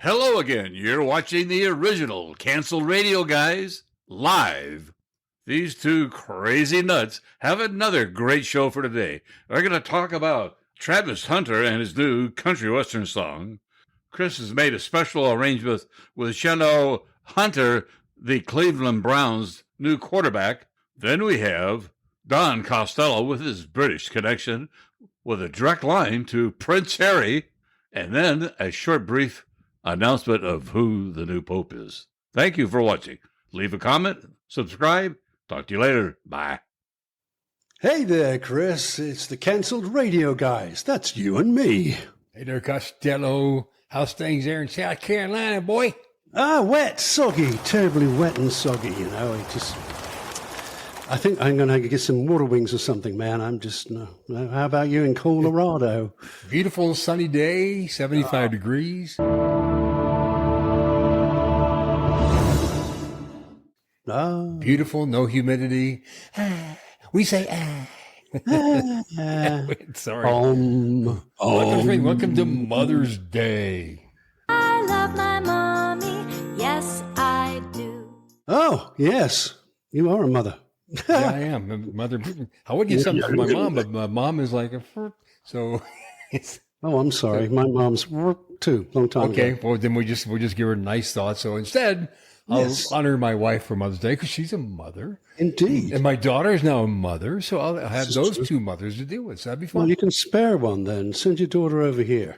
Hello again. You're watching the original Canceled Radio Guys live. These two crazy nuts have another great show for today. They're going to talk about Travis Hunter and his new country western song. Chris has made a special arrangement with Shaduer Hunter, the Cleveland Browns' new quarterback. Then we have Don Costello with his British connection with a direct line to Prince Harry, and then a short brief announcement of who the new Pope is. Thank you for watching. Leave a comment, subscribe. Talk to you later. Bye. Hey there, Chris. It's the Canceled Radio Guys. That's you and me. Hey there, Costello. How's things there in South Carolina, boy? Wet, soggy, terribly wet and soggy, you know. I think I'm going to get some water wings or something, man. How about you in Colorado? Beautiful sunny day, 75 degrees. Beautiful, no humidity. We say Sorry. Welcome to Mother's Day. I love my mommy. Yes, I do. Oh, yes. You are a mother. Yeah, I am. A mother. I would get something for my mom, but my mom is like so. Oh, I'm sorry. My mom's too. Long time ago. Okay, well then we'll just give her a nice thought. So instead, I'll honor my wife for Mother's Day because she's a mother. Indeed. And my daughter is now a mother, so I'll have those two mothers to deal with. So that'd be fun. Well, you can spare one then. Send your daughter over here.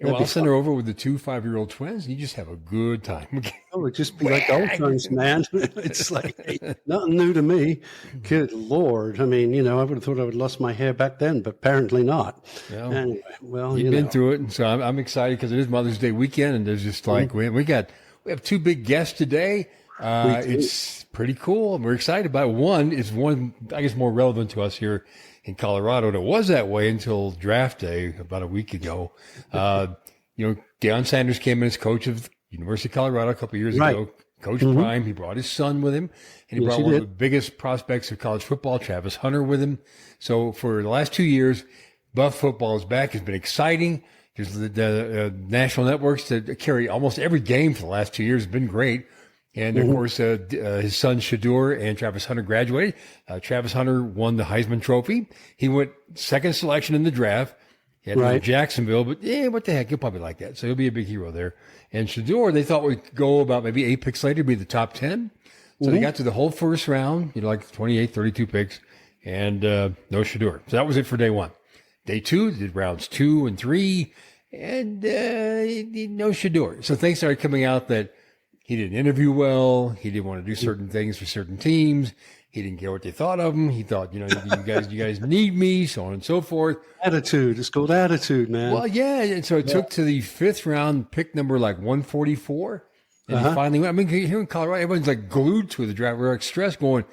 Well, I'll send her over with the 2 5-year-old twins, and you just have a good time. Oh, it'd just be like old times, man. It's like nothing new to me. Good Lord. I mean, I would have thought I would have lost my hair back then, but apparently not. Well, anyway, you've been through it, and so I'm excited because it is Mother's Day weekend, and there's just like we have two big guests today. It's pretty cool, and we're excited about it. One is I guess more relevant to us here in Colorado, and it was that way until draft day about a week ago. Deion Sanders came in as coach of University of Colorado a couple of years ago. Coach Prime, he brought his son with him, and he brought one of the biggest prospects of college football, Travis Hunter, with him. So for the last 2 years, Buff football is back. It's been exciting. There's the national networks that carry almost every game for the last 2 years. It's been great. And, of course, his son, Shaduer, and Travis Hunter graduated. Travis Hunter won the Heisman Trophy. He went second selection in the draft. He had to go to Jacksonville, but what the heck? He'll probably like that. So he'll be a big hero there. And Shaduer, they thought would go about maybe 8 picks later, be the top 10. So they got to the whole first round, like 28, 32 picks, and no Shaduer. So that was it for day one. Day two, did rounds 2 and 3, and no Shaduer. So things started coming out that he didn't interview well. He didn't want to do certain things for certain teams. He didn't care what they thought of him. He thought, you guys need me, so on and so forth. Attitude. It's called attitude, man. Well, yeah. And so it took to the 5th round, pick number like 144. And he finally went. I mean, here in Colorado, everyone's like glued to the draft. We're like stressed going,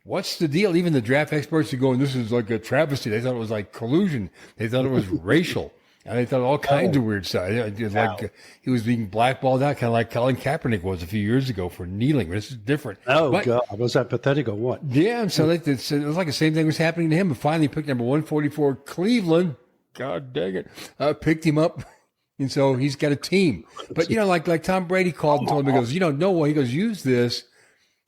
what's the deal? Even the draft experts are going, this is like a travesty. They thought it was like collusion. They thought it was racial. And they thought all kinds of weird stuff. Like he was being blackballed out, kind of like Colin Kaepernick was a few years ago for kneeling. This is different. God, was that pathetic or what? Yeah, and so it was like the same thing was happening to him. But finally, picked number 144, Cleveland. God dang it, picked him up, and so he's got a team. But like Tom Brady called and told him, he goes, no way. He goes, use this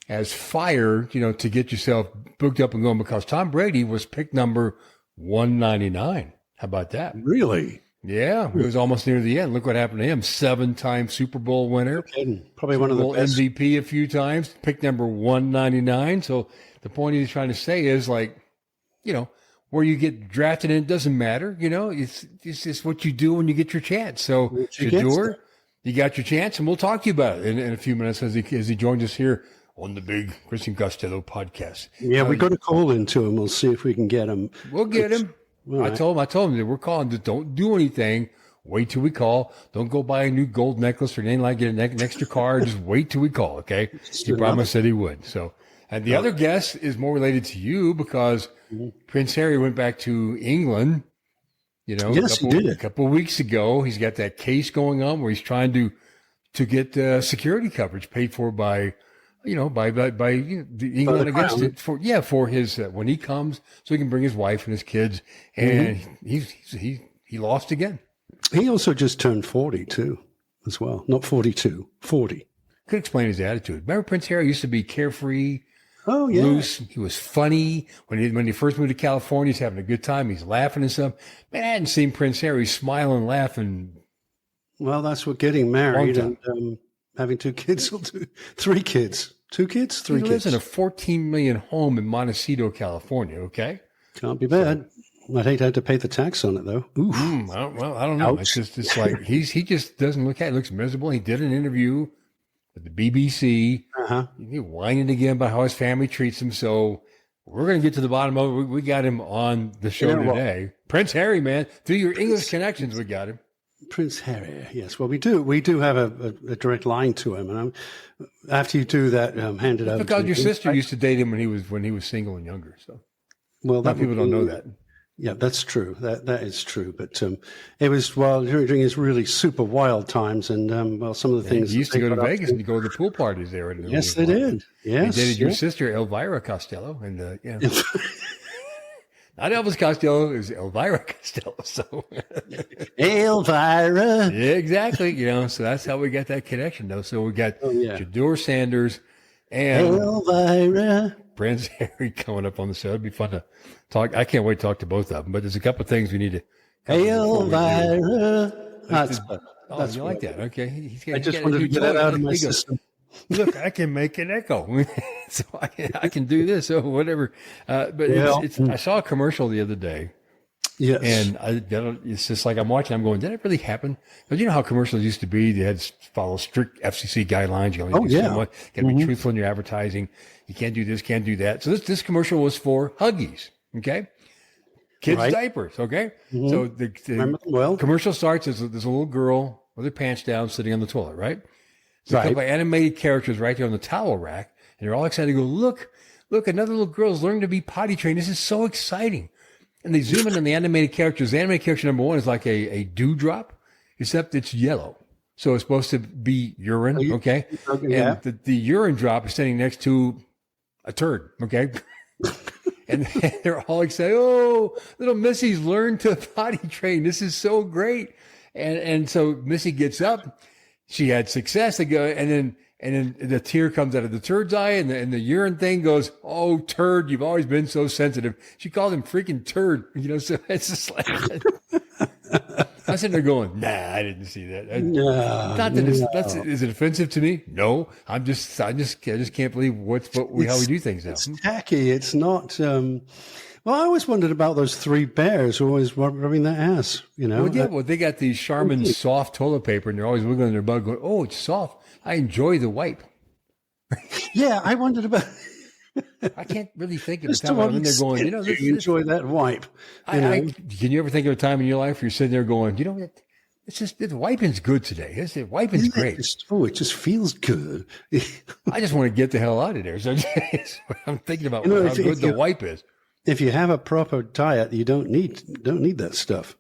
as fire, to get yourself booked up and going, because Tom Brady was picked number 199. How about that? Really? Yeah, it was almost near the end. Look what happened to him. 7-time Super Bowl winner. Probably one of the best. MVP a few times. Pick number 199. So the point he's trying to say is where you get drafted in, it doesn't matter. It's just what you do when you get your chance. So Shaduer, you got your chance, and we'll talk to you about it in a few minutes as he joins us here on the big Chris and Costello podcast. Yeah, we got a call into him. We'll see if we can get him. We'll get him. Right. I told him that we're calling. Just don't do anything. Wait till we call. Don't go buy a new gold necklace or anything like that. Get an extra car. Just wait till we call. Okay. He promised that he would. So, and the other guest is more related to you because Prince Harry went back to England. Yes, he did. A couple of weeks ago. He's got that case going on where he's trying to get security coverage paid for by England against it for his when he comes, so he can bring his wife and his kids. And he lost again. He also just turned 40 too. as well. Not 42, 40. Could explain his attitude. Remember Prince Harry used to be carefree, Oh, yeah. loose. He was funny. When he first moved to California, he's having a good time. He's laughing and stuff. Man, I hadn't seen Prince Harry smiling, laughing. Well, that's what getting married Long and having 2 kids will do. 3 kids. 2 kids? 3 He kids. lives in a 14 million home in Montecito, California. Okay. Can't be bad. I'd hate to have to pay the tax on it, though. Oof. I don't know. Ouch. It's like he just doesn't look at it. Looks miserable. He did an interview with the BBC. Uh-huh. He whining again about how his family treats him. So we're going to get to the bottom of it. We got him on the show today. Prince Harry, man, through your English connections, we got him. Prince Harry, yes. Well, we do have a direct line to him, and after you do that, hand it over. Because to your me. sister used to date him when he was single and younger. So Well, a lot of people don't know that. Yeah, that's true. That is true. But it was during his really super wild times, and some of the things He used to go to Vegas and go to the pool parties there. Yes, they did. Yes, He dated your sister Elvira Costello, and not Elvis Costello, it was Elvira Costello. So Elvira. yeah, exactly. So that's how we got that connection, though. So we got Shaduer Sanders and Elvira. Prince Harry coming up on the show. It'd be fun to talk. I can't wait to talk to both of them. But there's a couple of things we need to. Elvira. That's you like that? Okay. I just wanted to get that out of my system. Look, I can make an echo, so I can do this or whatever. But I saw a commercial the other day. Yes. And it's just like I'm watching. I'm going, did it really happen? Because you know how commercials used to be. They had to follow strict FCC guidelines. You only do so much. You got to be truthful in your advertising. You can't do this, can't do that. So this commercial was for Huggies. Okay. Kids' diapers. Okay. So the commercial starts as there's a little girl with her pants down sitting on the toilet, right? So a couple of animated characters right there on the towel rack, and they're all excited to go, look, another little girl's learning to be potty trained. This is so exciting. And they zoom in on the animated characters. The animated character number 1 is like a dewdrop, except it's yellow. So it's supposed to be urine, okay? And the urine drop is standing next to a turd, okay? And they're all excited. Oh, little Missy's learned to potty train. This is so great. And so Missy gets up. She had success. They go, and then the tear comes out of the turd's eye, and the urine thing goes, oh, turd, you've always been so sensitive. She called him freaking turd, so it's just like, I'm sitting there going, nah, I didn't see that. Is it offensive to me? No, I just can't believe how we do things now. It's tacky. It's not. Well, I always wondered about those 3 bears always rubbing their ass. Well, they got these Charmin soft toilet paper, and they're always wiggling their butt, going, "Oh, it's soft. I enjoy the wipe." Yeah, I wondered about. I can't really think of a time when they're going, enjoy that wipe. Can you ever think of a time in your life where you're sitting there going, the wiping's good today. Wiping's great. It just feels good. I just want to get the hell out of there. So I'm thinking about how good the wipe is. If you have a proper diet, you don't need that stuff.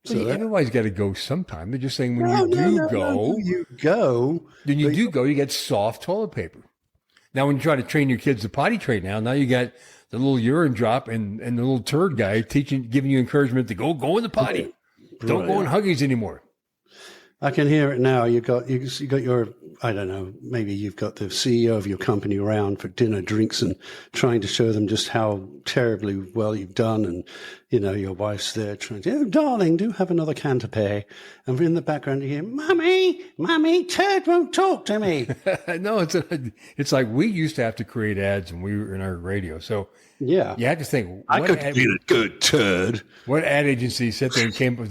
So everybody's got to go sometime. They're just saying when you go, you get soft toilet paper. Now, when you try to train your kids to potty train now you got the little urine drop and the little turd guy giving you encouragement to go in the potty. Don't go in Huggies anymore. I can hear it now. You got your, I don't know, maybe you've got the CEO of your company around for dinner, drinks, and trying to show them just how terribly well you've done. And, your wife's there trying to, oh, darling, do have another can to pay. And in the background, you hear, Mummy, Turd won't talk to me. No, it's like we used to have to create ads when we were in our radio. So yeah, you have to think, I could be a good turd. What ad agency sat there and came up with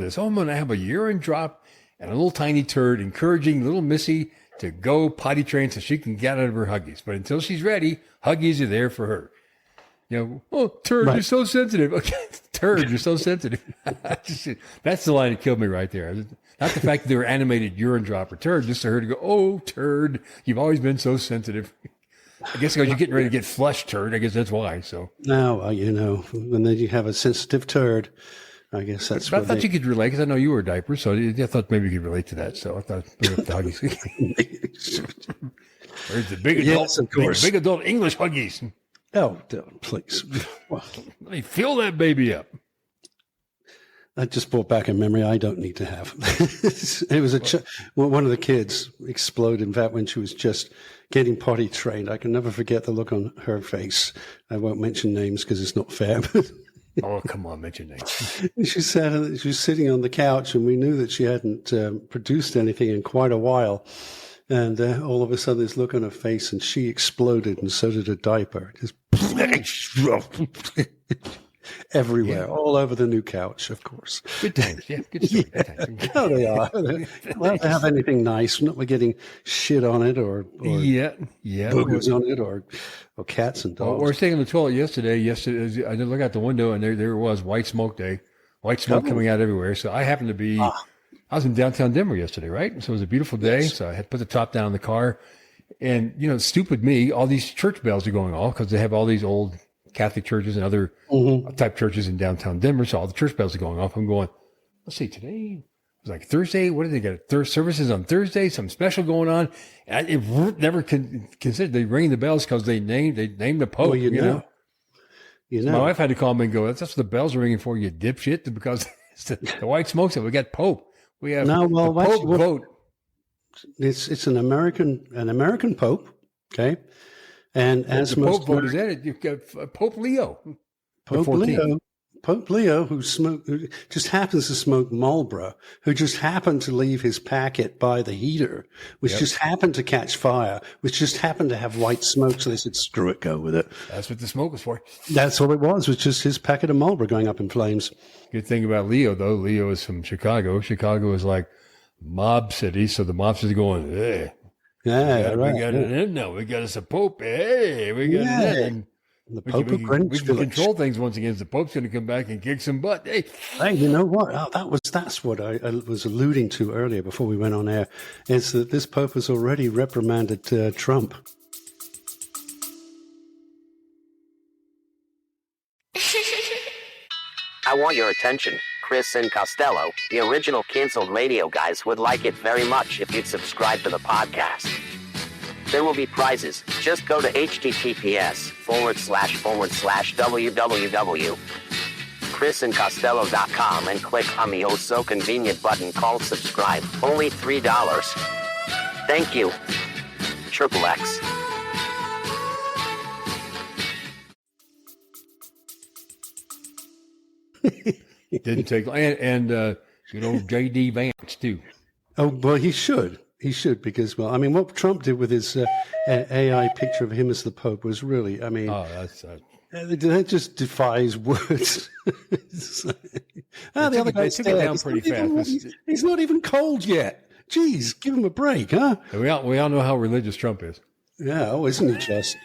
this? Oh, I'm going to have a urine drop and a little tiny turd encouraging little Missy to go potty train so she can get out of her Huggies. But until she's ready, Huggies are there for her. Oh, turd, you're so sensitive. Okay, turd, you're so sensitive. That's the line that killed me right there. Not the fact that they were animated urine drop or turd, just for her to go, oh, turd, you've always been so sensitive. I guess because you're getting ready to get flushed, turd. I guess that's why. So now, when then you have a sensitive turd, I guess that's. But I thought you could relate because I know you were a diaper, so I thought maybe you could relate to that. So I thought bring up the Huggies. Where's the big adult? Yes, of course. Big adult English Huggies. Oh, please. Let me fill that baby up. That just brought back a memory I don't need to have. It was one of the kids exploded. In fact, when she was just getting potty trained, I can never forget the look on her face. I won't mention names because it's not fair. Oh, come on, mention names. She was sitting on the couch, and we knew that she hadn't produced anything in quite a while. And all of a sudden, this look on her face, and she exploded, and so did her diaper. Just everywhere, all over the new couch, of course. Good times, yeah, good story. Oh, they are. Well, they have anything nice. We're getting shit on it or boogers on it or cats and dogs. Well, we were staying on the toilet yesterday. I did look out the window, and there it was, white smoke day. White smoke coming out everywhere. So I happened to be, I was in downtown Denver yesterday, right? So it was a beautiful day. Yes. So I had put the top down on the car. And, stupid me, all these church bells are going off because they have all these old Catholic churches and other type churches in downtown Denver. So all the church bells are going off. I'm going, let's see, today it was like Thursday. What did they get? Services on Thursday, something special going on. And I never considered they ring the bells because they named the Pope. Well, you know. So my wife had to call me and go, that's what the bells are ringing for, you dipshit, because it's the white smoke. So we got Pope. We have the Pope vote. It's an American Pope, okay? And as the most Pope vote is in it, you've got Pope Leo. Pope Leo, who just happens to smoke Marlboro, who just happened to leave his packet by the heater, which just happened to catch fire, which just happened to have white smoke. So they said, screw it, go with it. That's what the smoke was for. That's all it was just his packet of Marlboro going up in flames. Good thing about Leo, though, Leo is from Chicago. Chicago is like mob city, so the mobsters are going, hey. Yeah, right. We got it in now. We got us a Pope. Hey, we got it in. The Pope of Greenwich we can Village. Control things once again. The Pope's going to come back and kick some butt. Hey, you know what? That's what I was alluding to earlier before we went on air. Is that this Pope has already reprimanded Trump. I want your attention. Chris and Costello, the original canceled radio guys, would like it very much if you'd subscribe to the podcast. There will be prizes. Just go to https://www.chrisandcostello.com and click on the oh so convenient button called subscribe. Only $3. Thank you. Triple X. didn't take and J.D. Vance too. Oh well, he should because what Trump did with his AI picture of him as the Pope was really, that just defies words. The other guy took it down pretty fast. He's not even cold yet. Jeez, give him a break, huh? We all know how religious Trump is. Yeah, isn't he just?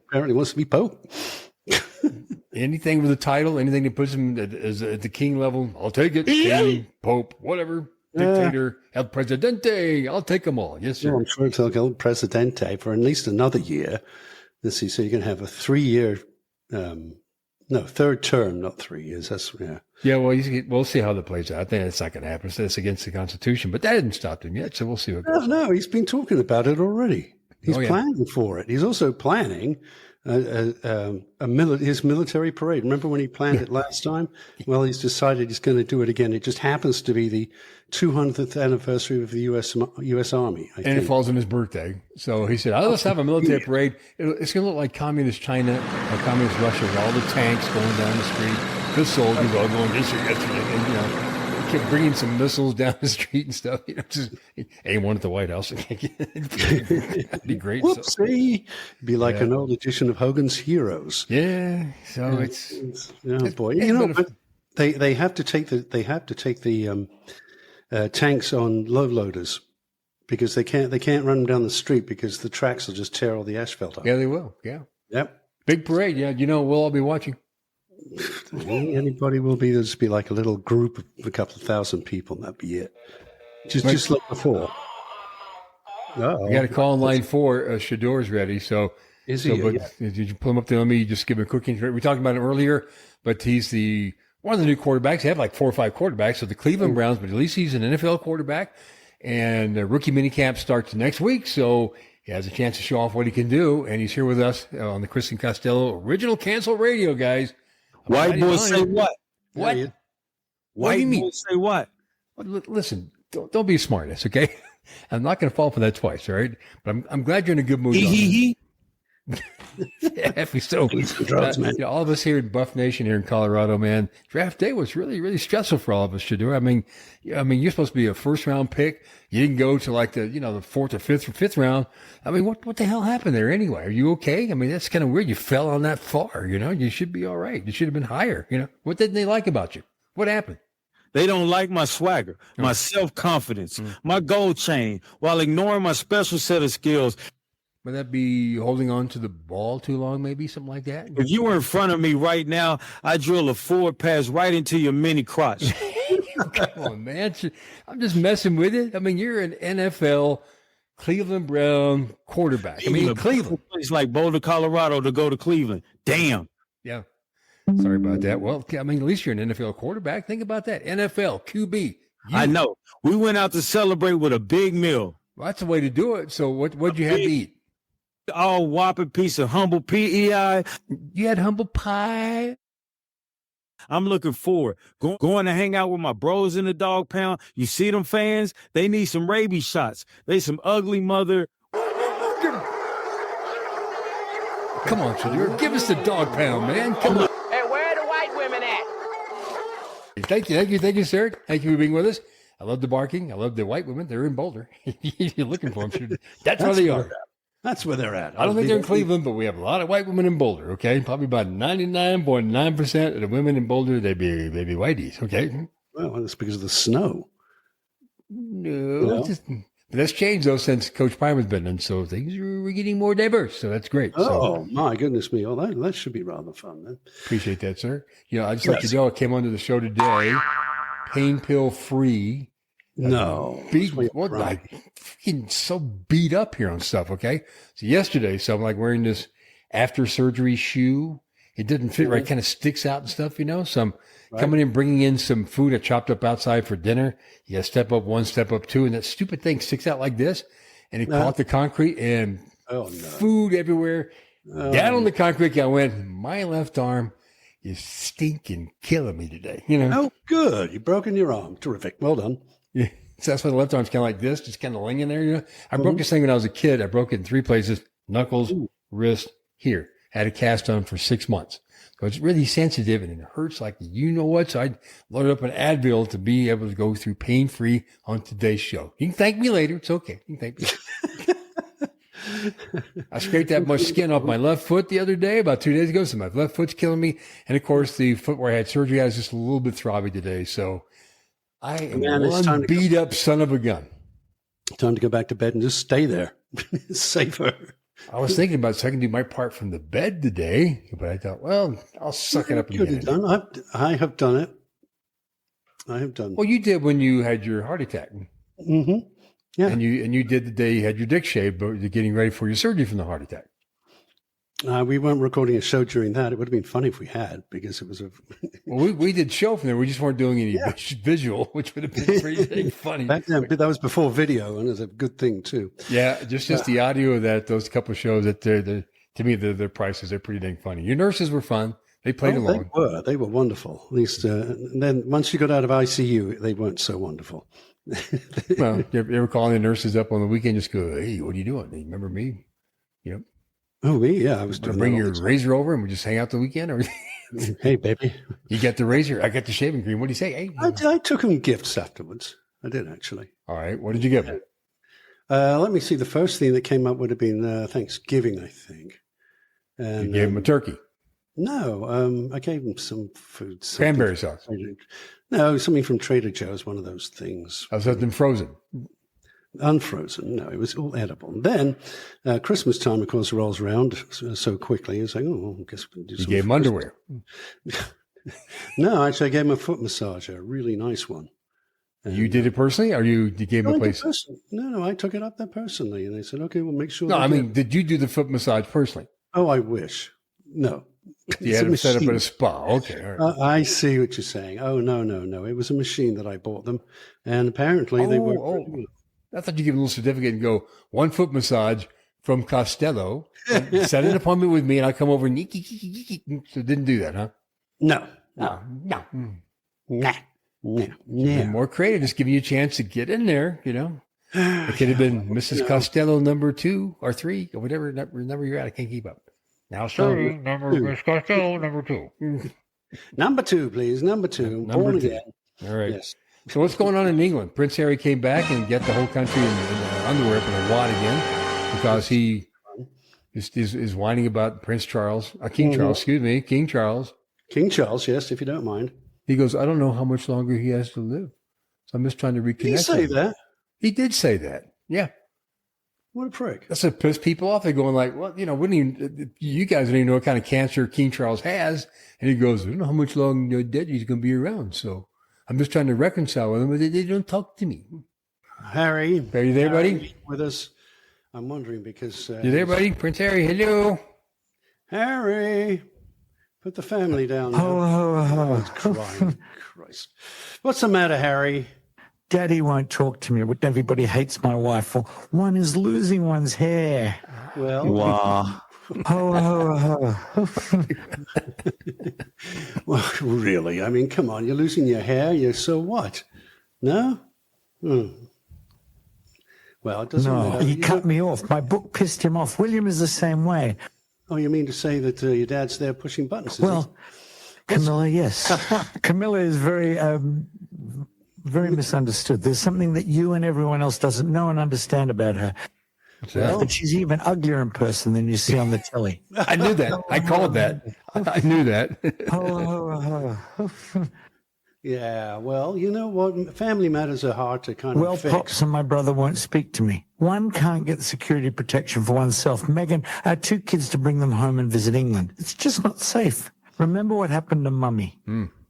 Apparently wants to be Pope. Anything with a title, anything that puts him at the king level, I'll take it. King, Pope, whatever, dictator, El Presidente, I'll take them all. Yes, sir. I'm sure it'll go El Presidente for at least another year. Let's see. So you can have a 3-year, third term, not 3 years. Yeah, well, we'll see how that plays out. I think that's not going to happen. It's against the Constitution, but that hasn't stopped him yet. So we'll see what goes. No, he's been talking about it already. He's planning for it. He's also planning his military parade. Remember when he planned it last time? Well, he's decided he's going to do it again. It just happens to be the 200th anniversary of the U.S. Army. I think. It falls on his birthday. So he said, let's have a military parade. It's going to look like communist China or communist Russia with all the tanks going down the street, the soldiers all going this or yesterday, and, kept bringing some missiles down the street and stuff. Just anyone at the White House. That'd be great. Whoopsie. It'd be like an old edition of Hogan's Heroes. Yeah. So it's boy. They have to take the tanks on low loaders because they can't run them down the street because the tracks will just tear all the asphalt up. Yeah, they will. Yeah. Yep. Big parade. Yeah. We'll all be watching. Anybody will be. There'll just be like a little group of a couple of thousand people, and that'd be it. Just like before. We got a call in line 4. Shaduer's ready. So, is he? Did you pull him up there? Let me just give him a quick intro. We talked about him earlier, but he's one of the new quarterbacks. They have like 4 or 5 quarterbacks. So the Cleveland Browns, but at least he's an NFL quarterback. And rookie minicamp starts next week. So he has a chance to show off what he can do. And he's here with us on the Chris and Costello original cancel radio, guys. White boy say what? What? What do you White mean? boys say what? Well, listen, don't be a smartass, okay? I'm not going to fall for that twice, all right? But I'm glad you're in a good mood. He. If we so, drugs, man. all of us here in Buff Nation, here in Colorado, man, draft day was really, really stressful for all of us, Shaduer. I mean, you're supposed to be a first round pick. You didn't go to like the fourth or fifth round. I mean, what the hell happened there anyway? Are you okay? I mean, that's kind of weird. You fell on that far, you should be all right. You should have been higher. What didn't they like about you? What happened? They don't like my swagger, my self-confidence, my gold chain, while ignoring my special set of skills. Would that be holding on to the ball too long, maybe something like that? If you were in front of me right now, I'd drill a forward pass right into your mini crotch. Come on, man. I'm just messing with it. I mean, you're an NFL Cleveland Brown quarterback. I mean, Cleveland. It's like Boulder, Colorado to go to Cleveland. Damn. Yeah. Sorry about that. Well, I mean, at least you're an NFL quarterback. Think about that. NFL, QB. I know. We went out to celebrate with a big meal. Well, that's the way to do it. So what'd you have to eat? All whopping piece of humble PEI. You had humble pie. I'm looking forward. Going to hang out with my bros in the dog pound. You see them fans? They need some rabies shots. They some ugly mother. Come on, Shaduer. Give us the dog pound, man. Come on. Hey, where are the white women at? Thank you, sir. Thank you for being with us. I love the barking. I love the white women. They're in Boulder. You're looking for them, Shaduer. That's where they are. That's where they're at. I don't think they're in Cleveland, but we have a lot of white women in Boulder, okay? Probably about 99.9% of the women in Boulder, they be whiteys, okay? Well, that's because of the snow. No. That's changed, though, since Coach Primer's been in, so things are getting more diverse, so that's great. Oh, my goodness me. Oh, that should be rather fun, then. Appreciate that, sir. I just let you know I came onto the show today, pain pill free. No. Freaking so beat up here on stuff, okay? So yesterday, I'm like wearing this after surgery shoe. It didn't fit right, kind of sticks out and stuff, So I'm coming in, bringing in some food I chopped up outside for dinner. You got to step up one, step up two, and that stupid thing sticks out like this. And it caught the concrete and food everywhere. Down on the concrete, I went, my left arm is stinking killing me today, Oh, good. You've broken your arm. Terrific. Well done. Yeah. So that's why the left arm's kind of like this, just kind of laying there. I broke this thing when I was a kid. I broke it in 3 places: knuckles, wrist, here. Had a cast on for 6 months. So it's really sensitive and it hurts like what. So I loaded up an Advil to be able to go through pain-free on today's show. You can thank me later. It's okay. You can thank me. I scraped that much skin off my left foot the other day, about 2 days ago. So my left foot's killing me. And of course, the foot where I had surgery, I was just a little bit throbby today. So I am one beat up son of a gun. Time to go back to bed and just stay there. It's safer. I was thinking about so I can do my part from the bed today, but I thought, well, I'll suck it up and get it. I have done it. I have done. Well, you did when you had your heart attack. Mm-hmm. Yeah. And you did the day you had your dick shaved, but you're getting ready for your surgery from the heart attack. We weren't recording a show during that. It would have been funny if we had, because it was a. Well, we did show from there. We just weren't doing any visual, which would have been pretty funny. Back then, but that was before video, and it's a good thing too. Yeah, just the audio of that. Those couple of shows that to me, their prices are pretty dang funny. Your nurses were fun. They played along. They were wonderful. At least, and then once you got out of ICU, they weren't so wonderful. Well, you ever calling the nurses up on the weekend? Just go, hey, what are you doing? Hey, remember me? Yep. Oh, me? Yeah, I was doing. Bring your razor over and we just hang out the weekend. Or hey, baby, you got the razor. I got the shaving cream. What do you say? Hey, I took him gifts afterwards. I did actually. All right. What did you give him? Let me see. The first thing that came up would have been Thanksgiving, I think. And you gave him a turkey. No, I gave him some food. Cranberry sauce. No, something from Trader Joe's, one of those things. Oh, something frozen. Unfrozen. No, it was all edible. And then Christmas time, of course, rolls around so quickly. It's like, oh, I guess we can do something. You gave him underwear. No, actually, I gave him a foot massager, a really nice one. And, you did it personally, or you gave him a place? No, I took it up there personally. And they said, okay, we'll make sure. No, I mean, did you do the foot massage personally? Oh, I wish. No. You had them set up at a spa. Okay. All right. I see what you're saying. Oh, no. It was a machine that I bought them. And apparently they were. I thought you give a little certificate and go, 1 foot massage from Costello. Set an appointment with me and I'll come over and so didn't do that, huh? No. Nah. Nah. Yeah. More creative, just giving you a chance to get in there, you know. It could have been Mrs. Costello number 2 or 3 or whatever number you're at. I can't keep up. Now, sorry, Miss Costello number 2. Number 2, please. Number 2. Number Born 2. again. All right. Yes. So what's going on in England? Prince Harry came back and got the whole country in underwear up in a wad again because he is whining about Prince Charles, King Charles, excuse me, King Charles. King Charles, yes, if you don't mind. He goes, I don't know how much longer he has to live. So I'm just trying to reconnect. Did he say that? He did say that. Yeah. What a prick. That's what pissed people off. They're going like, well, you know, you guys don't even know what kind of cancer King Charles has. And he goes, I don't know how much longer dead he's going to be around. So I'm just trying to reconcile with him, but they don't talk to me. Harry. Are you there, buddy? With us. I'm wondering because... you there, buddy? Prince Harry, hello. Harry. Put the family down. Oh, He's crying. Christ. What's the matter, Harry? Daddy won't talk to me. Everybody hates my wife. One is losing one's hair. Well... Wow. Well, really? I mean, come on. You're losing your hair. So what? No? Well, it doesn't No, matter. he cut me off. My book pissed him off. William is the same way. Oh, you mean to say that your dad's there pushing buttons? Is Well, Camilla, yes. Camilla is very misunderstood. There's something that you and everyone else doesn't know and understand about her. But she's even uglier in person than you see on the telly. I knew that. I called that. I knew that. Yeah, well, you know what? Family matters are hard to kind Well, of fix. Pops and my brother won't speak to me. One can't get the security protection for oneself. Megan, our 2 kids to bring them home and visit England. It's just not safe. Remember what happened to Mummy.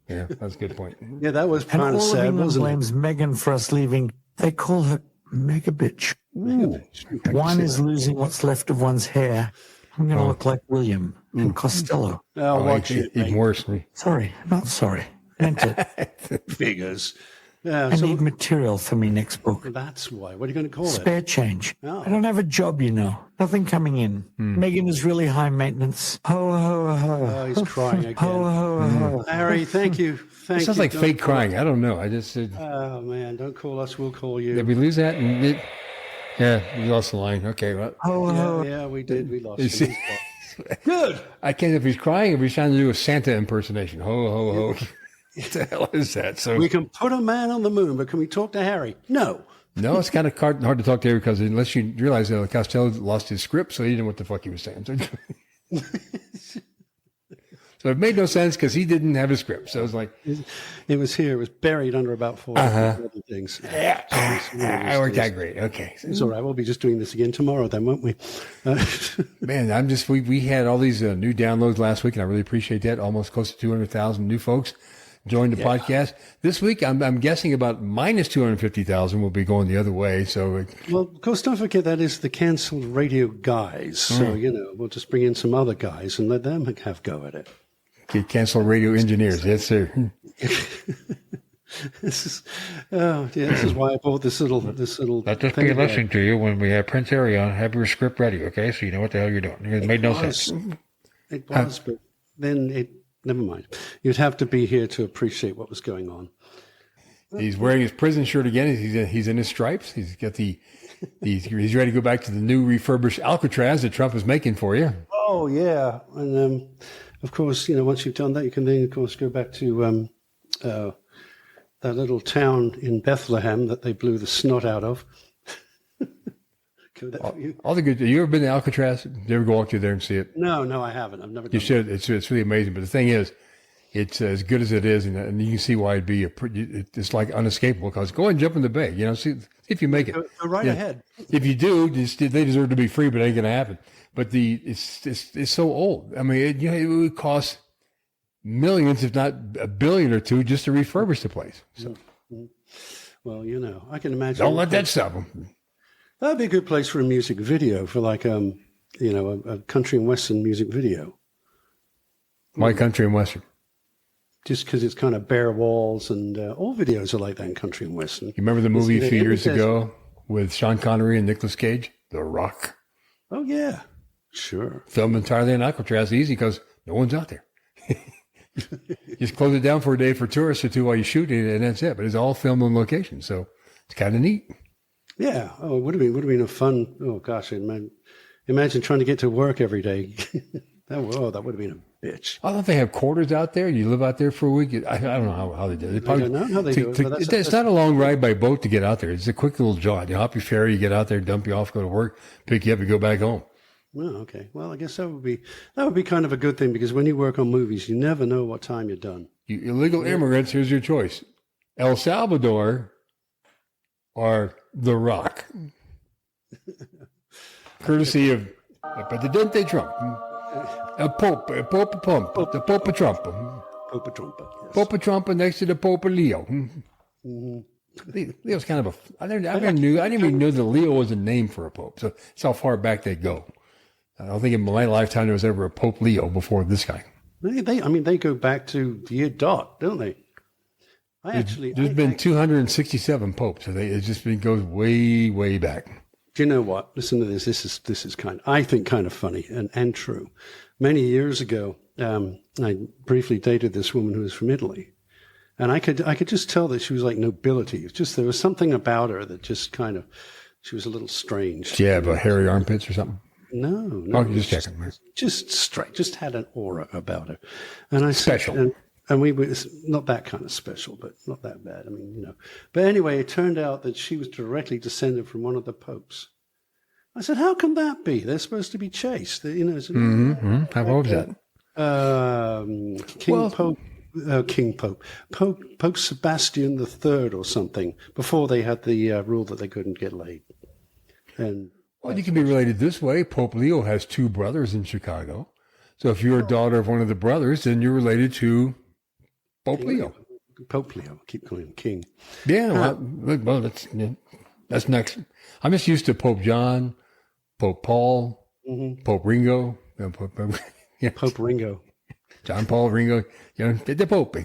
Yeah, that's a good point. Yeah, that was And kind all of of sad, England wasn't it? blames Megan for us leaving. They call her Mega Bitch. One is losing what's left of one's hair. I'm going to look like William and Costello. Oh, watch it. Even worse. Sorry, not sorry. Meant it. Figures. Yeah, I need material for me next book. that's why. What are you going to call it? Spare change. Oh. I don't have a job, you know. Nothing coming in. Megan is really high maintenance. Ho, ho, ho. Oh, he's crying again. Ho, ho, ho. Harry, thank you. Thank It sounds you. like Don't fake call- crying. I don't know. I just said, Oh, man, don't call us. We'll call you. did we lose that? Yeah, we lost the line. Okay, well, Ho, ho. Yeah, we did. We lost You him. see- He's gone. Good. I can't know if he's crying or if he's trying to do a Santa impersonation. Ho, ho, ho. What the hell is that? So We can put a man on the moon, but can we talk to Harry? No. no, it's kind of hard to talk to him because unless you realize that Costello lost his script, so he didn't know what the fuck he was saying. So it made no sense because he didn't have a script. So it was like, It was here. It was buried under about 4 other things. I worked out great. Okay. It's all right. We'll be just doing this again tomorrow then, won't we? Man, we had all these new downloads last week, and I really appreciate that. Almost close to 200,000 new folks joined the podcast. This week, I'm guessing about minus 250,000 will be going the other way. So, Well, of course, don't forget that is the cancelled radio guys. So, we'll just bring in some other guys and let them have go at it. cancel radio engineers. Yes, sir. This is why I bought this little. Let us thing be here. listening to you when we have Prince Harry on. Have your script ready, okay? So you know what the hell you're doing. It made no sense. It was, but then never mind. You'd have to be here to appreciate what was going on. He's wearing his prison shirt again. He's in his stripes. He's got he's ready to go back to the new refurbished Alcatraz that Trump is making for you. Oh yeah, and of course, once you've done that, you can then, of course, go back to that little town in Bethlehem that they blew the snot out of. All the good. You ever been to Alcatraz? Did you ever go walk through there and see it? No, I haven't. I've never done You should. It's really amazing. But the thing is, it's as good as it is, and you can see why it'd be it's like unescapable. Because go and jump in the bay. See if you make it. Go right ahead. If you do, they deserve to be free, but it ain't going to happen. But it's so old. I mean, it would cost millions, if not $1 billion or $2 billion, just to refurbish the place. So Well, I can imagine. don't let that stop them. That'd be a good place for a music video, for like a country and western music video. My country and western. Just because it's kind of bare walls, and all videos are like that in country and western. You remember the movie a few years says- ago with Sean Connery and Nicolas Cage, The Rock? Oh yeah, sure. Filmed entirely in Alcatraz, easy because no one's out there. Just close it down for a day for tourists or two while you shoot it, and that's it. But it's all filmed on location, so it's kind of neat. Yeah. Oh, it would have been a fun. Oh gosh, imagine trying to get to work every day. that would have been a bitch. I don't know if they have quarters out there. You live out there for a week. I don't know how they do it. I don't know how they do it. But It's not a long ride by boat to get out there. It's a quick little jaunt. You hop your ferry, you get out there, dump you off, go to work, pick you up, and go back home. Oh, okay. Well, I guess that would be kind of a good thing, because when you work on movies, you never know what time you're done. You illegal immigrants, here's your choice: El Salvador or The Rock. Courtesy of Presidente Trump. Pope Trump. Pope Trump. Yes. Pope Trump next to the Pope Leo. Leo's kind of I didn't even know that Leo was a name for a pope. So that's how far back they go. I don't think in my lifetime there was ever a Pope Leo before this guy. They go back to the year dot, don't they? There's been 267 popes, so it goes way, way back. Do you know what? Listen to this. This is I think kind of funny and true. Many years ago, I briefly dated this woman who was from Italy, and I could just tell that she was like nobility. It's just there was something about her that just she was a little strange. Yeah, but hairy armpits or something. No. Oh, just checking. Just straight. Just had an aura about her, and I special. Said, and we were not that kind of special, but not that bad. I mean, But anyway, it turned out that she was directly descended from one of the popes. I said, "How can that be? They're supposed to be chaste." How old is that? Pope Sebastian III or something. Before they had the rule that they couldn't get laid. And well, you can be related this way. Pope Leo has 2 brothers in Chicago. So if you're a daughter of one of the brothers, then you're related to Pope Leo. Pope Leo. Keep calling him King. Yeah, well, that's next. I'm just used to Pope John, Pope Paul, Pope Ringo. Pope Ringo. John Paul Ringo. The Pope.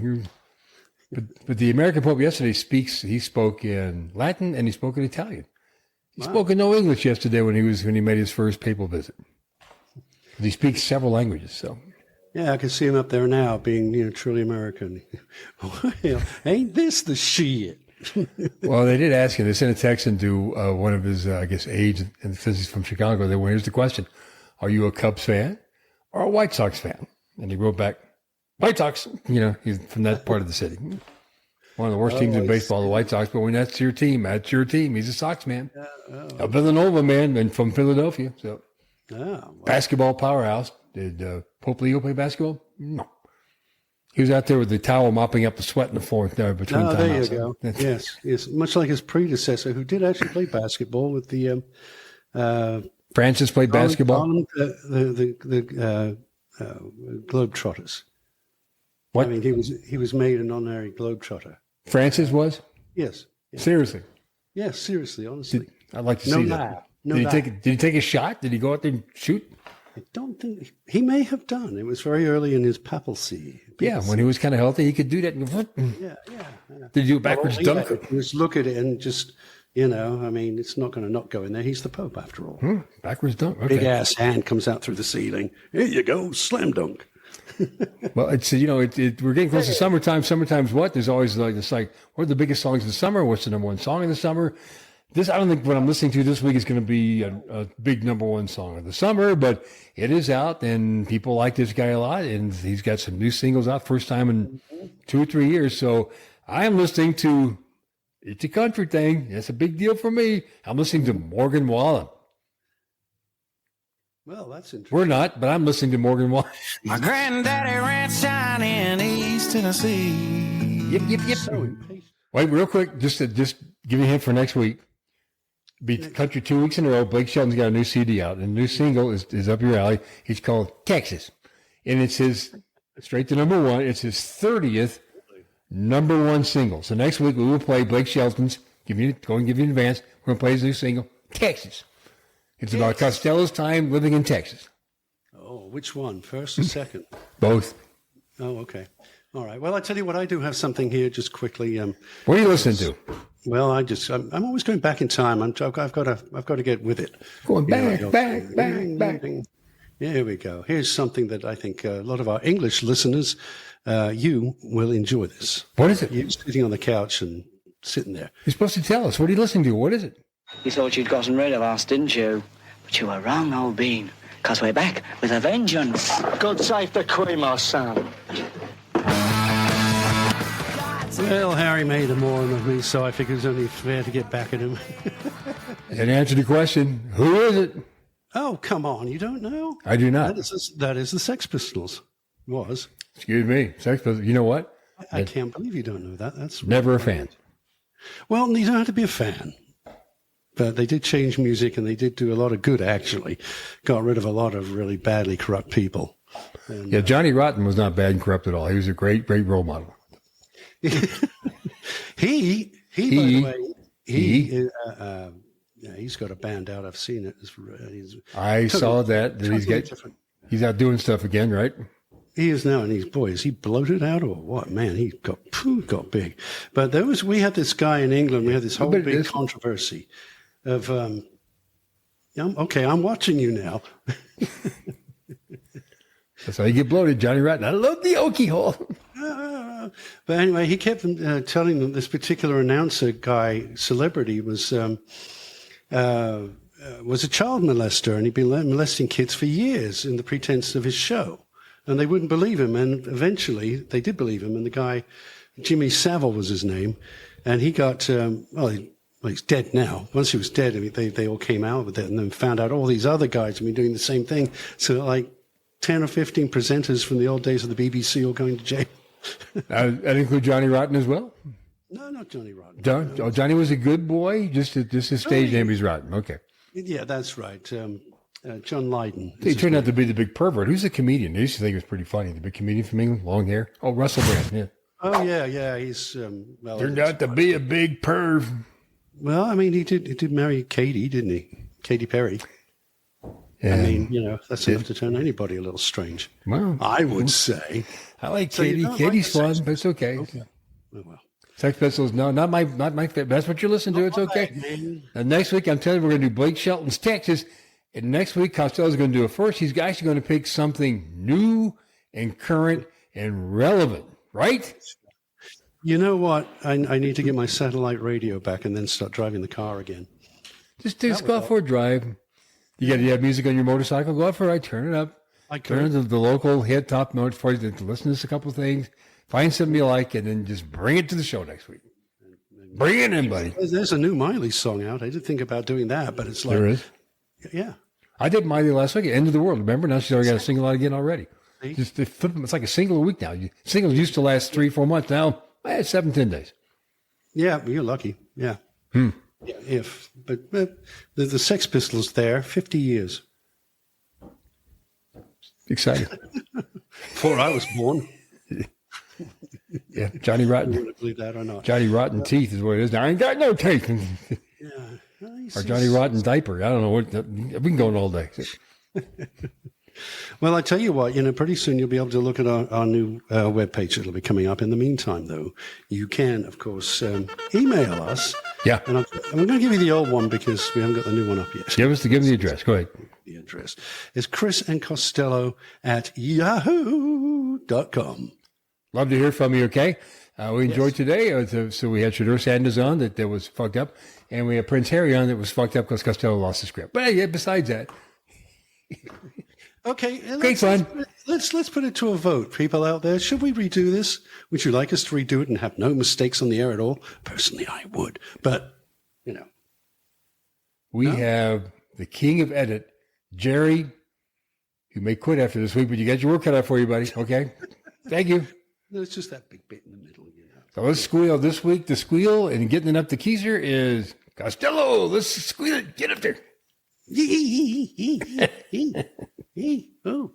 But the American Pope yesterday he spoke in Latin and he spoke in Italian. He spoke in no English yesterday when he made his first papal visit. He speaks several languages, so. Yeah, I can see him up there now being, truly American. Well, ain't this the shit? Well, they did ask him. They sent a text into one of his, aides, and since he's from Chicago, here's the question. Are you a Cubs fan or a White Sox fan? And he wrote back, White Sox. He's from that part of the city. One of the worst teams in baseball, the White Sox. But when that's your team, He's a Sox man. A Villanova man and from Philadelphia. So, basketball powerhouse. Did Pope Leo play basketball? No. He was out there with the towel mopping up the sweat in the floor there between timeouts. There you go. Yes. Much like his predecessor, who did actually play basketball with the Francis played basketball. The Globetrotters. What? I mean, he was made an honorary Globetrotter. Francis was? Yes. Seriously? Yes, seriously, honestly. I'd like to see that. Did he take a shot? Did he go out there and shoot? I don't think he may have done. It was very early in his papacy. Yeah, when he was kind of healthy, he could do that. Yeah. Did he do a backwards dunk? Just look at it and just, it's not going to not go in there. He's the Pope after all. Backwards dunk. Okay. Big ass hand comes out through the ceiling. Here you go, slam dunk. Well, it's we're getting close to summertime. Summertime's what? There's always what are the biggest songs of the summer? What's the number one song in the summer? I don't think what I'm listening to this week is going to be a big number one song of the summer, but it is out, and people like this guy a lot, and he's got some new singles out, first time in 2 or 3 years. So I am listening to, it's a country thing. It's a big deal for me. I'm listening to Morgan Wallen. Well, that's interesting. We're not, but I'm listening to Morgan Wallen. My granddaddy ranched down in East Tennessee. Yep. So impatient. Wait, real quick, just give you a hint for next week. Be country 2 weeks in a row. Blake Shelton's got a new CD out, and the new single is up your alley. It's called Texas, and it's his straight to number one. It's his 30th number one single. So next week we will play Blake Shelton's. Give you an advance. We're gonna play his new single, Texas. It's about Costello's time living in Texas. Oh, which one? First or second? Both. Oh, okay. All right. Well, I tell you what, I do have something here just quickly. What are you listening to? Well, I'm always going back in time. I've got to get with it. Going back. Here we go. Here's something that I think a lot of our English listeners you will enjoy this. What is it? You're sitting on the couch and sitting there. You're supposed to tell us. What are you listening to? What is it? You thought you'd gotten rid of us, didn't you? But you were wrong, old bean. Because we're back with a vengeance. God save the Queen, my son. Well, Harry made a moron of me, so I figured it was only fair to get back at him. And answer the question, who is it? Oh, come on. You don't know? I do not. That is the Sex Pistols. Was. Excuse me. Sex Pistols. You know what? I can't believe you don't know that. That's never a fan. Well, you don't have to be a fan. But they did change music, and they did do a lot of good, actually. Got rid of a lot of really badly corrupt people. And, yeah, Johnny Rotten was not bad and corrupt at all. He was a great role model. He, by the way, he's got a band out. I've seen it. I saw that he's out doing stuff again, right? He is now, and is he bloated out or what? Man, he got big. But we had this guy in England. We had this whole big controversy of. I'm watching you now. That's how you get bloated, Johnny Rotten. I love the Okie hole. But anyway, he kept telling them this particular announcer guy, celebrity, was a child molester, and he'd been molesting kids for years in the pretense of his show. And they wouldn't believe him, and eventually they did believe him. And the guy, Jimmy Savile was his name, and he got, he's dead now. Once he was dead, they all came out with it and then found out all these other guys have been doing the same thing. So like 10 or 15 presenters from the old days of the BBC all going to jail. That include Johnny Rotten as well? No, not Johnny Rotten. Johnny was a good boy, just his stage name is Rotten. Okay. Yeah, that's right. John Lydon. He turned out to be the big pervert. Who's a comedian? I used to think it was pretty funny. The big comedian from England, long hair. Oh, Russell Brand, yeah. Oh, yeah. He's turned out to be a big perv. Well, I mean, he did marry Katy, didn't he? Katy Perry. Yeah. I mean, that's enough to turn anybody a little strange. Well, I would say. I like Katy. Katy's fun, but it's okay. Oh, well. Sex Pistols, no, not my favorite. That's what you're listening to. It's okay. And next week, I'm telling you, we're going to do Blake Shelton's Texas. And next week, Costello's going to do it first. He's actually going to pick something new and current and relevant, right? You know what? I need to get my satellite radio back and then start driving the car again. Just go out for a drive. You have music on your motorcycle. Go out for a ride. Turn it up. Turn to the local hit top notes for you to listen to a couple of things. Find something you like, and then just bring it to the show next week. Bring it in, buddy. There's a new Miley song out. I did think about doing that, but it's like... There is? Yeah. I did Miley last week. End of the World. Remember? Now she's already got a single out again already. Just they flip them. It's like a single a week now. Singles used to last 3-4 months. Now, 7-10 days. Yeah, you're lucky. Yeah. Yeah, but the Sex Pistols there, 50 years. Exciting. Before I was born. Yeah, Johnny Rotten. You want to believe that or not? Johnny Rotten teeth is what it is. Now, I ain't got no teeth. Or Johnny Rotten diaper. I don't know what. We can go on all day. Well, I tell you what, pretty soon you'll be able to look at our new webpage. It'll be coming up. In the meantime, though, you can, of course, email us. Yeah. And I'm going to give you the old one because we haven't got the new one up yet. Give them the address. Go ahead. The address is chrisandcostello@yahoo.com. Love to hear from you, okay? We enjoyed today. So we had Shaduer Sanders on that was fucked up. And we had Prince Harry on that was fucked up because Costello lost the script. But yeah, besides that. Okay. Great fun. Let's put it to a vote, people out there. Should we redo this? Would you like us to redo it and have no mistakes on the air at all? Personally, I would. But, We have the king of edit, Jerry, who may quit after this week, but you got your work cut out for you, buddy. Okay? Thank you. No, it's just that big bit in the middle. So let's squeal this week. The squeal and getting it up the Keiser is Costello. Let's squeal it. Get up there. Oh.